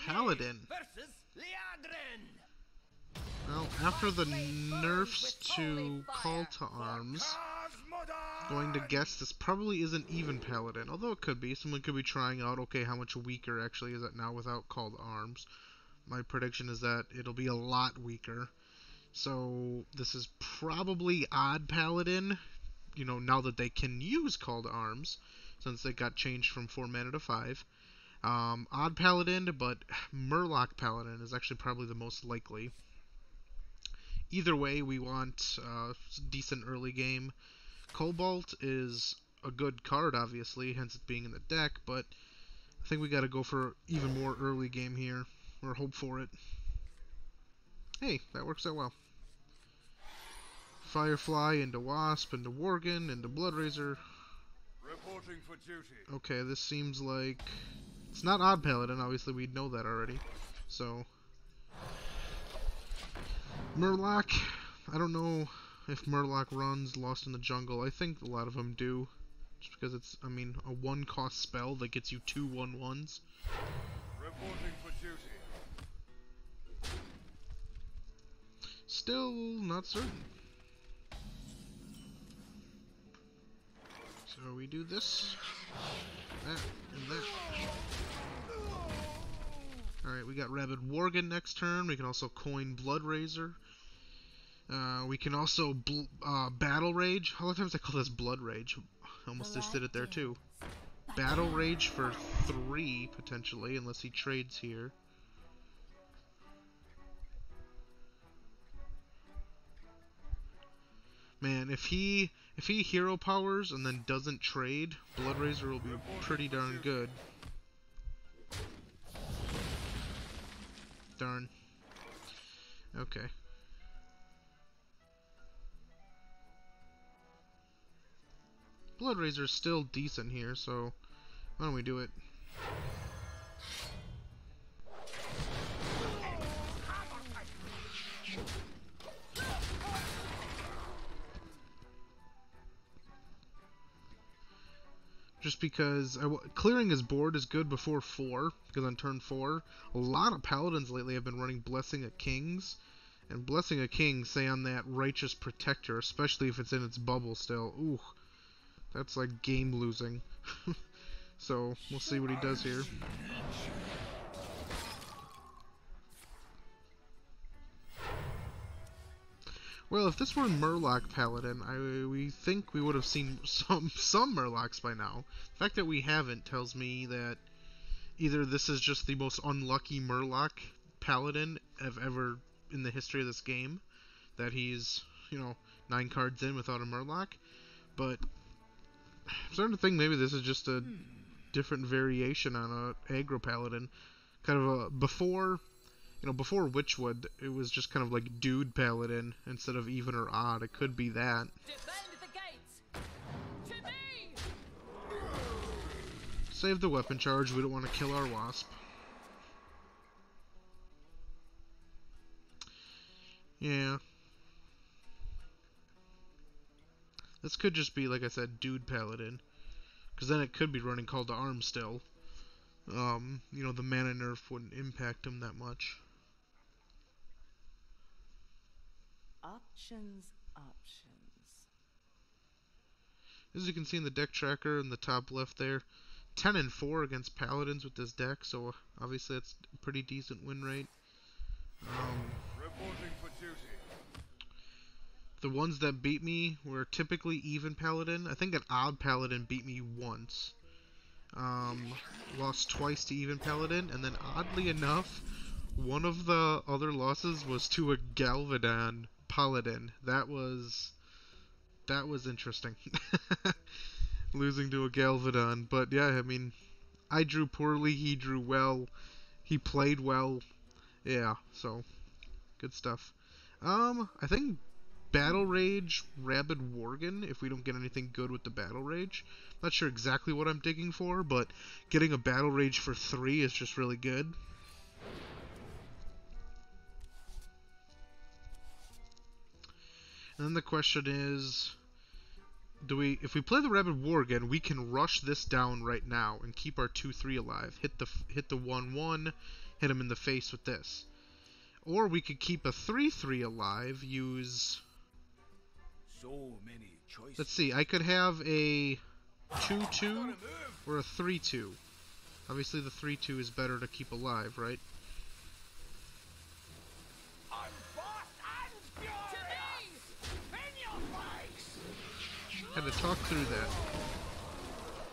Paladin. Well, after the nerfs to Call to Arms, going to guess this probably isn't even Paladin, although it could be. Someone could be trying out, okay, how much weaker actually is it now without Call to Arms. My prediction is that it'll be a lot weaker. So this is probably Odd Paladin, you know, now that they can use Call to Arms, since it got changed from 4 mana to 5. Odd Paladin, but Murloc Paladin is actually probably the most likely. Either way, we want decent early game. Cobalt is a good card, obviously, hence it being in the deck, but I think we gotta go for even more early game here, or hope for it. Hey, that works out well. Firefly into Wasp, into Worgen, into Bloodrazor. Reporting for duty. Okay, this seems like... It's not Odd Paladin, obviously we know that already. So... Murloc, I don't know if Murloc runs Lost in the Jungle. I think a lot of them do. Just because it's, I mean, a 1-cost spell that gets you 2 1/1s. Reporting for duty. Still not certain. So we do this, that, and that. Alright, we got Rabid Worgen next turn. We can also coin Bloodrazor. We can also Battle Rage. A lot of times I call this Blood Rage. I almost just did it there too. Battle Rage for 3, potentially, unless he trades here. Man, if he hero powers and then doesn't trade, Bloodrazor will be pretty darn good. Darn. Okay. Bloodrazor is still decent here, so why don't we do it? Just because clearing his board is good before 4, because on turn 4, a lot of Paladins lately have been running Blessing of Kings, and Blessing of Kings, say on that Righteous Protector, especially if it's in its bubble still, ooh, that's like game losing. So, we'll see what he does here. Well, if this were Murloc Paladin, we think we would have seen some Murlocs by now. The fact that we haven't tells me that either this is just the most unlucky Murloc Paladin of ever in the history of this game, that he's, you know, 9 cards in without a Murloc, but I'm starting to think maybe this is just a different variation on a aggro Paladin. Kind of a, before Witchwood, it was just kind of like Dude Paladin instead of even or odd. It could be that. Defend the gates! To me! Save the weapon charge, we don't want to kill our Wasp. Yeah. This could just be, like I said, Dude Paladin. Because then it could be running Call to Arms still. You know, the mana nerf wouldn't impact him that much. Options. As you can see in the deck tracker in the top left there, 10 and 4 against Paladins with this deck, so obviously that's a pretty decent win rate. Reporting for duty. The ones that beat me were typically even Paladin. I think an odd Paladin beat me once. Lost twice to even Paladin, and then oddly enough, one of the other losses was to a Galvadon Paladin. That was interesting. Losing to a Galvadon, but yeah, I mean, I drew poorly, he drew well, he played well. Yeah, so good stuff. I think Battle Rage, Rabid Worgen, if we don't get anything good with the Battle Rage. Not sure exactly what I'm digging for, but getting a Battle Rage for 3 is just really good. And then the question is, if we play the Rabid Worgen, we can rush this down right now and keep our 2-3 alive. Hit the 1-1, hit him in the face with this. Or we could keep a 3/3 alive, use... So many choices. Let's see, I could have a 2/2 or a 3/2. Obviously the 3/2 is better to keep alive, right? I'm fast and furious! In your face! Had to talk through that.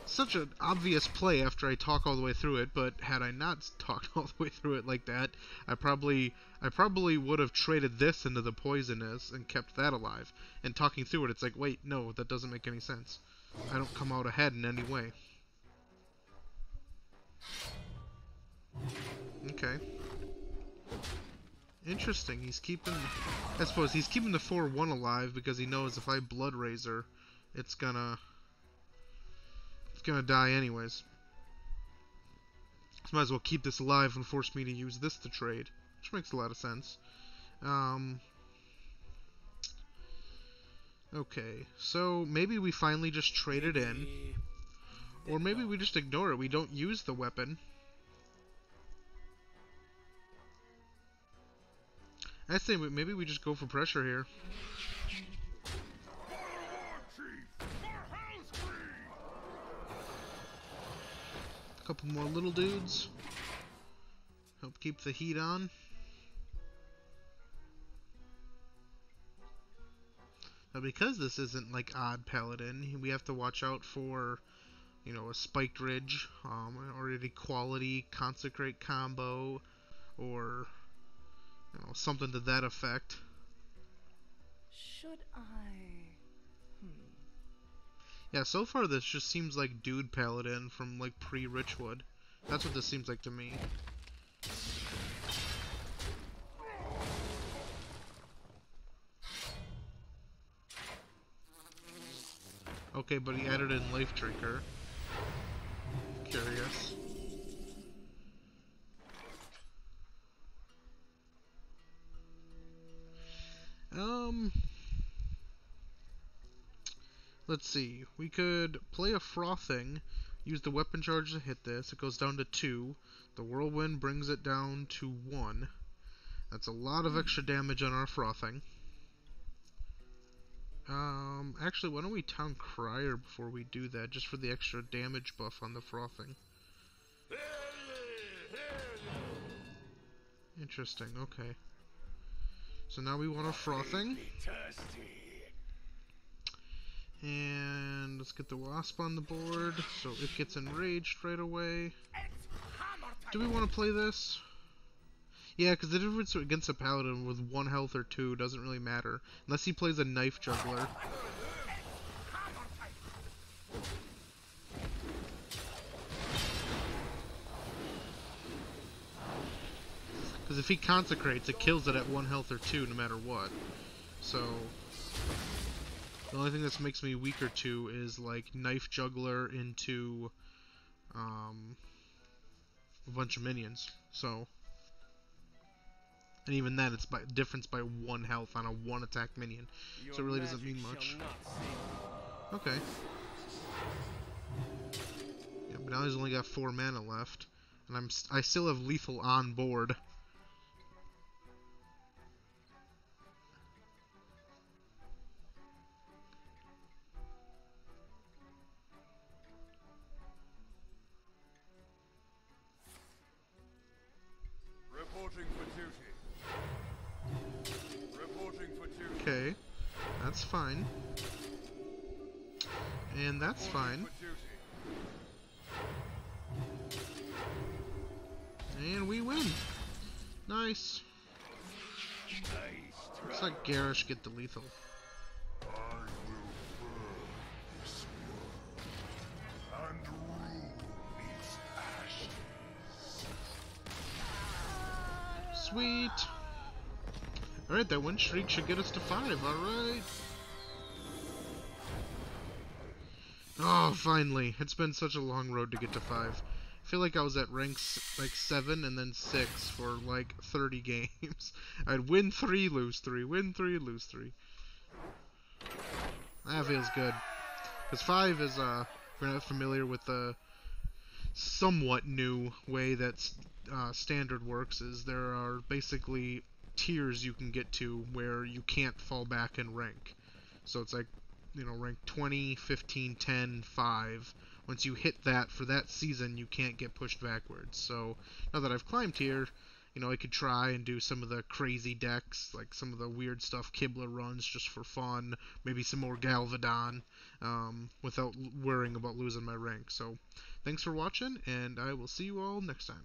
Such an obvious play after I talk all the way through it, but had I not talked all the way through it like that, I probably would have traded this into the poisonous and kept that alive. And talking through it, it's like, wait, no, that doesn't make any sense. I don't come out ahead in any way. Okay. Interesting. He's keeping... I suppose he's keeping the 4/1 alive because he knows if I Blood Razor, it's gonna die anyways. So might as well keep this alive and force me to use this to trade, which makes a lot of sense. Okay, so maybe we finally just trade it in, or maybe we just ignore it. We don't use the weapon. I say maybe we just go for pressure here. A couple more little dudes. Help keep the heat on. Now because this isn't like odd Paladin, we have to watch out for, you know, a Spiked Ridge, or an Equality Consecrate combo, or, you know, something to that effect. Should I? Yeah, so far this just seems like Dude Paladin from like pre-Richwood. That's what this seems like to me. Okay, but he added in Life Drinker. Curious. Let's see. We could play a Frothing, use the weapon charge to hit this. It goes down to 2. The Whirlwind brings it down to 1. That's a lot of extra damage on our Frothing. Actually, why don't we Town Crier before we do that, just for the extra damage buff on the Frothing. Interesting, okay. So now we want a Frothing. And let's get the Wasp on the board, so it gets enraged right away. Do we want to play this? Yeah, because the difference against a Paladin with 1 health or 2 doesn't really matter. Unless he plays a Knife Juggler. Because if he Consecrates, it kills it at 1 health or 2 no matter what. So... the only thing that makes me weak or 2 is like Knife Juggler into a bunch of minions. So, and even then, it's by difference by 1 health on a 1 attack minion. So it really doesn't mean much. Okay. Yeah, but now he's only got 4 mana left, and I still have lethal on board. Reporting for duty. Reporting for duty. Okay, that's fine. And that's fine. And we win. Nice. Looks like Garish get the lethal. Sweet. Alright, that win streak should get us to 5, alright. Oh, finally. It's been such a long road to get to 5. I feel like I was at rank like 7 and then 6 for like 30 games. I'd win 3, lose 3, win 3, lose 3. That feels good. Because 5 is, if you're not familiar with the somewhat new way that standard works is there are basically tiers you can get to where you can't fall back in rank. So it's like, rank 20, 15, 10, 5. Once you hit that for that season, you can't get pushed backwards. So now that I've climbed here, I could try and do some of the crazy decks, like some of the weird stuff Kibler runs just for fun, maybe some more Galvadon, without worrying about losing my rank. So thanks for watching, and I will see you all next time.